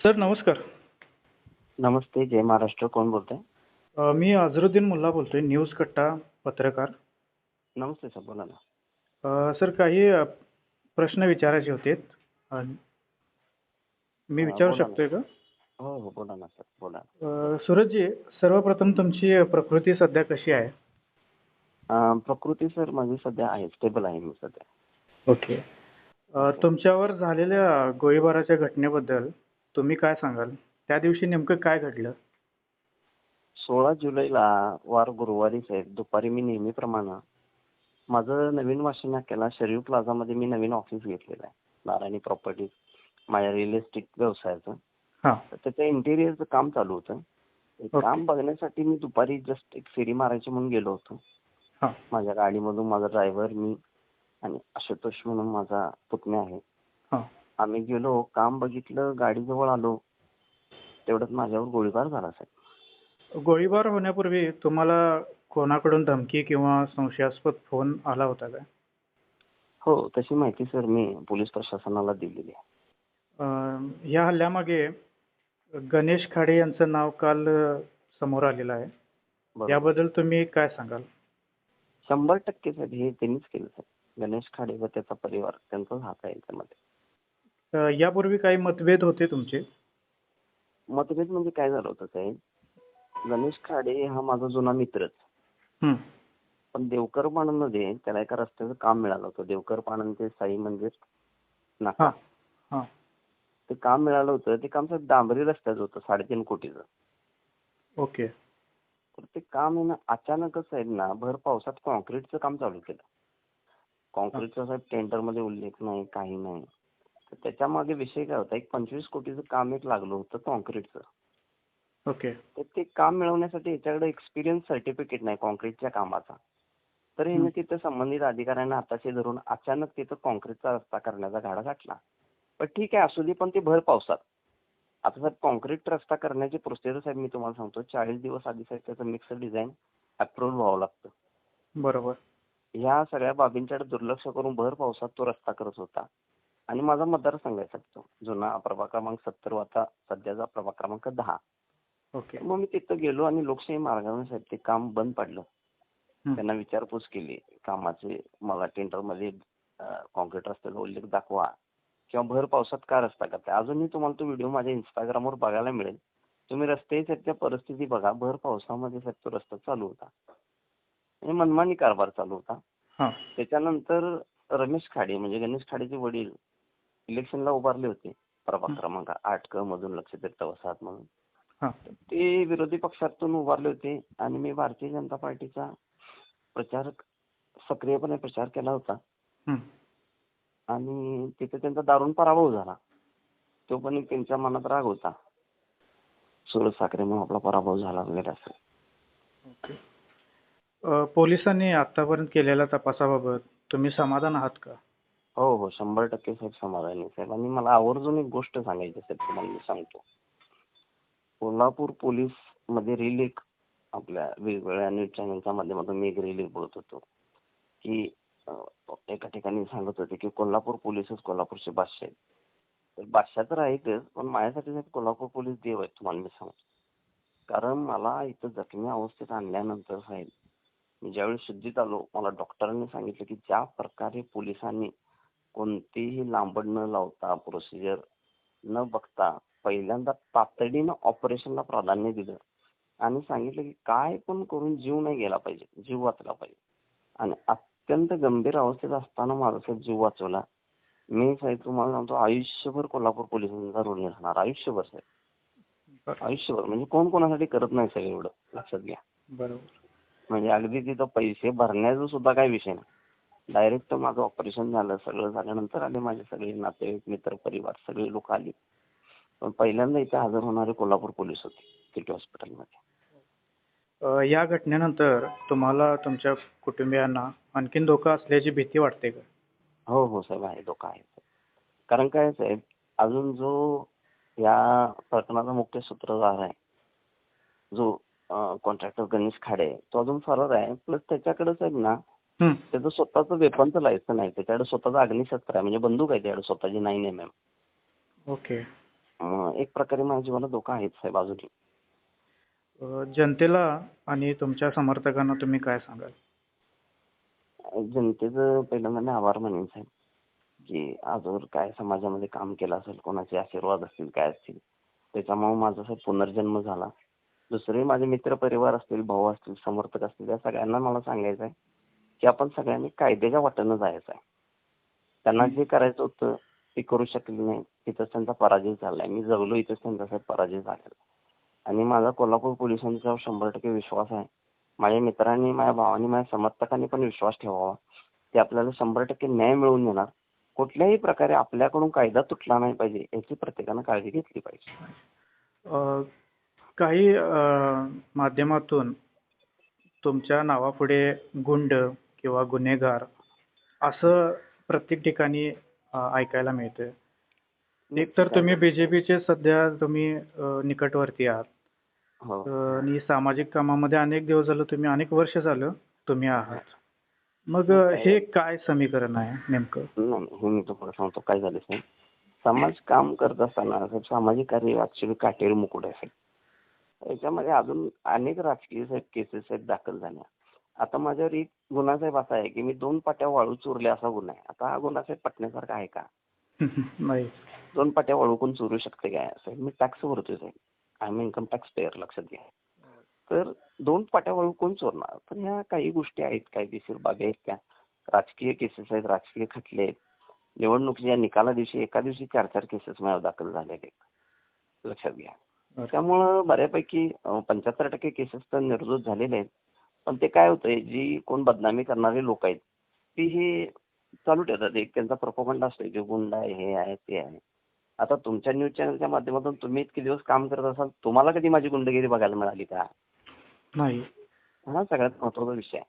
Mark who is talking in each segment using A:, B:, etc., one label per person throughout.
A: Sir नमस्कार.
B: नमस्ते. जय महाराष्ट्र. कोण बोलतंय?
A: मी अझरुद्दीन मुल्ला बोलतोय, न्यूज कट्टा पत्रकार.
B: नमस्ते सर, बोला ना.
A: सर काही प्रश्न विचारायचे होते. अ, मी विचारू
B: बोला ना
A: शकतोय
B: सर.
A: का?
B: हो, बोला ना सर, बोला.
A: सूरजजी, सर्वप्रथम तुमची प्रकृती सध्या कशी आहे?
B: प्रकृती सर माझी सध्या आहे, स्टेबल आहे मी सध्या.
A: ओके.
B: ओके.
A: तुमच्यावर झालेल्या गोळीबाराच्या घटनेबद्दल तुम्ही काय सांगाल? त्या दिवशी नेमकं काय घडलं?
B: 16 जुलैला वार गुरुवारी साहेब दुपारी मी नेहमीप्रमाणे माझं नवीन वाशी नाक्याला शरीफ प्लाझामध्ये मी नवीन ऑफिस घेतलेलं आहे. नारायणी प्रॉपर्टीज माझ्या रिअल इस्टेट व्यवसायाचं.
A: हां.
B: तर त्याचं इंटेरियरचं काम चालू होतं. ते
A: ओके.
B: काम बघण्यासाठी मी दुपारी जस्ट एक फेरी मारायची म्हणून गेलो होतो.
A: हां.
B: माझ्या गाडीमधून माझा ड्रायव्हर, मी आणि आशुतोष म्हणून माझा पुतण्या आहे.
A: हां.
B: आम्ही गेलो, काम बघितलं, गाडीजवळ आलो, तेवढ्यात माझ्यावर गोळीबार झाला साहेब.
A: गोळीबार होण्यापूर्वी तुम्हाला कोणाकडून धमकी किंवा संशयास्पद फोन आला होता का?
B: हो, तशी माहिती सर मी पोलीस प्रशासनाला दिलेली आहे.
A: या हल्ल्यामागे गणेश खाडे यांचं नाव काल समोर आलेलं आहे.
B: बरोबर.
A: याबद्दल तुम्ही काय सांगाल?
B: 100% साहेब हे त्यांनीच केलं साहेब. गणेश खाडे व त्याचा परिवार, त्यांचाच हात आहे याच्यामध्ये.
A: यापूर्वी काही मतभेद होते तुमचे?
B: मतभेद म्हणजे काय झालं होतं साहेब, गणेश खाडे हा माझा जुना मित्रच.
A: हं.
B: पण देवकर पाणंदमध्ये त्याला एका रस्त्याचं काम मिळालं होतं. देवकर पाणंद ते साई मंदिर नाका.
A: हां. हां.
B: ते काम मिळालं होतं. ते काम साहेब डांबरी रस्त्याचं होतं, 3.5 कोटीचं.
A: ओके.
B: तर ते काम आहे ना, अचानकच साहेब ना भर पावसात कॉन्क्रीटचं काम चालू केलं. कॉन्क्रीटचा साहेब टेंडरमध्ये उल्लेख नाही, काही नाही. तर त्याच्या मागे विषय काय होता, एक 25 कोटीचं काम एक लागलं होतं कॉन्क्रीटचं.
A: ओके.
B: तर ते काम मिळवण्यासाठी याच्याकडे एक्सपिरियन्स सर्टिफिकेट नाही कॉन्क्रीटच्या कामाचा. तर
A: हं.
B: हिने तिथं संबंधित अधिकाऱ्यांना हाताशी धरून अचानक तिथं कॉन्क्रीटचा रस्ता करण्याचा घाडा घातला. पण ठीक आहे, असू दे, पण ते भर पावसात. आता साहेब कॉन्क्रीट रस्ता करण्याची प्रोसिजर साहेब मी तुम्हाला सांगतो, 40 दिवस आधी साहेब त्याचं मिक्सर डिझाईन अप्रूव्ह व्हावं लागतं.
A: बरोबर.
B: ह्या सगळ्या बाबींच्याकडे दुर्लक्ष करून भर पावसात तो रस्ता करत होता. आणि माझा मतदारसंघ आहे साहेब तो, जुना प्रभाग क्रमांक 70, आता सध्याचा प्रभाग क्रमांक 10.
A: ओके.
B: मग मी तिथं गेलो आणि लोकशाही मार्गाने साहेब ते काम बंद पडलं.
A: हं.
B: त्यांना विचारपूस केली कामाचे, मला टेंडरमध्ये कॉन्क्रीट रस्त्याचा उल्लेख दाखवा किंवा भर पावसात का रस्ता करताय. अजूनही तुम्हाला तो व्हिडिओ माझ्या इंस्टाग्रामवर बघायला मिळेल. तुम्ही रस्त्याच्या परिस्थिती बघा, भर पावसामध्ये साहेब तो रस्ता चालू होता आणि मनमानी कारभार चालू होता.
A: हां.
B: त्याच्यानंतर रमेश खाडे म्हणजे गणेश खाडेचे वडील इलेक्शनला उभारले होते प्रभाग
A: हं.
B: क्रमांक 8 मधून लक्षतीर्थ वसाहत म्हणून.
A: हां.
B: ते विरोधी पक्षातून उभारले होते आणि मी भारतीय जनता पार्टीचा प्रचारक सक्रियपणे प्रचार केला होता
A: हं.
B: आणि तिथे त्यांचा दारुण पराभव झाला. तो पण एक त्यांच्या मनात राग होता, सूरज साखरेमुळे आपला पराभव झाला वगैरे असं.
A: ओके. पोलिसांनी आतापर्यंत केलेल्या तपासाबाबत तुम्ही समाधान आहात का?
B: हो हो, 100% साहेब समाधानी आहे साहेब. आणि मला आवर्जून एक गोष्ट सांगायची साहेब तुम्हाला मी सांगतो. कोल्हापूर पोलीस मध्ये रील एक आपल्या वेगवेगळ्या न्यूज चॅनलच्या माध्यमातून मी एक रील एक बघत होतो की एका ठिकाणी सांगत होते की कोल्हापूर पोलीसच कोल्हापूरचे बादशाह आहेत. तर बादशाह तर आहेतच, पण माझ्यासाठी साहेब कोल्हापूर पोलीस देव आहेत तुम्हाला मी सांगतो. कारण मला इथं जखमी अवस्थेत आणल्यानंतर साहेब मी ज्यावेळी शुद्धीत आलो, मला डॉक्टरांनी सांगितलं की ज्या प्रकारे पोलिसांनी कोणतीही लांबड न लावता, प्रोसिजर न बघता पहिल्यांदा तातडीनं ऑपरेशनला प्राधान्य दिलं आणि सांगितलं की काय पण करून जीव नाही गेला पाहिजे, जीव वाचला पाहिजे. आणि अत्यंत गंभीर अवस्थेत असताना माझा साहेब जीव वाचवला. मी साहेब तुम्हाला सांगतो, आयुष्यभर कोल्हापूर पोलिसांचा ऋणी राहणार, आयुष्यभर साहेब,
A: बरं.
B: आयुष्यभर. म्हणजे कोण कोणासाठी करत नाही साहेब, एवढं लक्षात घ्या.
A: बरोबर.
B: म्हणजे अगदी तिथं पैसे भरण्याचा सुद्धा काही विषय नाही. डायरेक्ट माझं ऑपरेशन झालं, सगळं झाल्यानंतर आले माझे सगळे नातेवाईक, मित्र, परिवार सगळे लोक आले. पण पहिल्यांदा इथे हजर होणारे कोल्हापूर पोलीस होते सिटी हॉस्पिटलमध्ये.
A: या घटनेनंतर तुम्हाला तुमच्या कुटुंबियांना आणखीन धोका असल्याची भीती वाटते का?
B: हो हो साहेब, आहे, धोका आहे. कारण काय साहेब, अजून जो या प्रकरणाचा मुख्य सूत्रधार आहे, जो कॉन्ट्रॅक्टर गणेश खाडे आहे, तो अजून फरार आहे. प्लस त्याच्याकडे साहेब ना
A: हं.
B: त्याचं स्वतःचं वेपनचं लायसन आहे, त्याच्याकडे स्वतःचं अग्निशस्त्र आहे, म्हणजे बंदूक आहे त्याच्याकडे स्वतःची 9mm.
A: ओके.
B: एक प्रकारे माझ्या जीवाला धोका आहेच साहेब अजूनही.
A: जनतेला आणि तुमच्या समर्थकांना तुम्ही काय सांगाल?
B: जनतेचं पहिल्यांदा मी आभार मानेन साहेब, की आजवर काय समाजामध्ये काम केलं असेल, कोणाचे आशीर्वाद असतील, काय असतील, त्याच्यामुळे माझा साहेब पुनर्जन्म झाला. दुसरे माझे मित्र परिवार असतील, भाऊ असतील, समर्थक असतील, या सगळ्यांना मला सांगायचं आहे की आपण सगळ्यांनी कायद्याच्या वाटेनं जायचं आहे. त्यांना जे करायचं होतं ते करू शकले नाही, तिथंच त्यांचा पराजय झालाय. मी जगलो इथंच त्यांचा साहेब पराजय झालेला. आणि माझा कोल्हापूर पोलिसांच्यावर 100% विश्वास आहे. माझ्या मित्रांनी, माझ्या भावांनी, माझ्या समर्थकांनी पण विश्वास ठेवावा की आपल्याला 100% न्याय मिळवून देणार. कुठल्याही प्रकारे आपल्याकडून कायदा तुटला नाही पाहिजे याची प्रत्येकानं काळजी घेतली पाहिजे.
A: अ, काही माध्यमातून तुमच्या नावापुढे गुंड किंवा गुन्हेगार असं प्रत्येक ठिकाणी ऐकायला मिळतं. एकतर तुम्ही बीजेपीचे सध्या तुम्ही निकटवर्ती आहात.
B: हो.
A: आणि सामाजिक कामामध्ये अनेक दिवस झालं, तुम्ही अनेक वर्ष झालं तुम्ही आहात. मग हे काय समीकरण आहे नेमकं?
B: नाही, हे मी तुम्हाला सांगतो काय झालं साहेब. समाज काम करत असताना साहेब सामाजिक कार्य ऍक्च्युली काटेरी मुकुट आहे साहेब. याच्यामध्ये अजून अनेक राजकीय साहेब केसेस साहेब दाखल झाल्या. आता माझ्यावर एक गुन्हा साहेब असा आहे की मी 2 पाट्या वाळू चोरल्या असा गुन्हा आहे. आता हा गुन्हा साहेब पटण्यासारखा आहे का?
A: नाही.
B: 2 पाट्या वाळू कोण चोरू शकते काय? साहेब मी टॅक्स भरतोय साहेब. I am income tax payer, लक्षात घ्या. तर 2 पाट्या वाळू कोण चोरणार? तर ह्या काही गोष्टी आहेत, कायदेशीर बाबी आहेत त्या. राजकीय केसेस आहेत, राजकीय खटले आहेत. निवडणुकीच्या निकाला दिवशी एका दिवशी 4-4 केसेस माझ्यावर दाखल झालेले आहेत, लक्षात घ्या. त्यामुळं बऱ्यापैकी 75% केसेस तर निर्दोष झालेले आहेत. पण ते काय होतंय, जी कोण बदनामी करणारे लोक आहेत ती हे चालू ठेवतात. एक त्यांचा प्रोपगंडा असतो की गुंड आहे, हे आहे, ते आहे. आता तुमच्या न्यूज चॅनलच्या माध्यमातून तुम्ही इतके दिवस काम करत असाल, तुम्हाला कधी माझी गुंडगिरी बघायला मिळाली का?
A: नाही.
B: हा सगळ्यात महत्वाचा विषय आहे.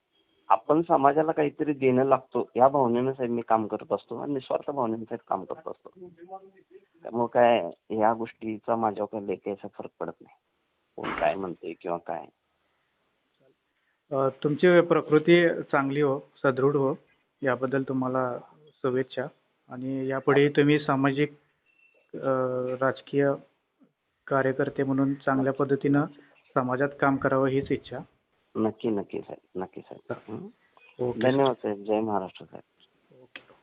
B: आपण समाजाला काहीतरी देणं लागतो या भावनेनं साहेब मी काम करत असतो आणि निस्वार्थ भावनेनं साहेब काम करत असतो. त्यामुळे काय या गोष्टीचा माझ्यावर काही लय काही असा फरक पडत नाही. कोण काय म्हणते किंवा काय.
A: तुमची प्रकृती चांगली हो, सदृढ हो, याबद्दल तुम्हाला शुभेच्छा. आणि यापुढे तुम्ही सामाजिक राजकीय कार्यकर्ते म्हणून चांगल्या पद्धतीनं समाजात काम करावं हीच इच्छा.
B: नक्की नक्की साहेब, नक्की साहेब.
A: ओके.
B: धन्यवाद साहेब. जय महाराष्ट्र साहेब.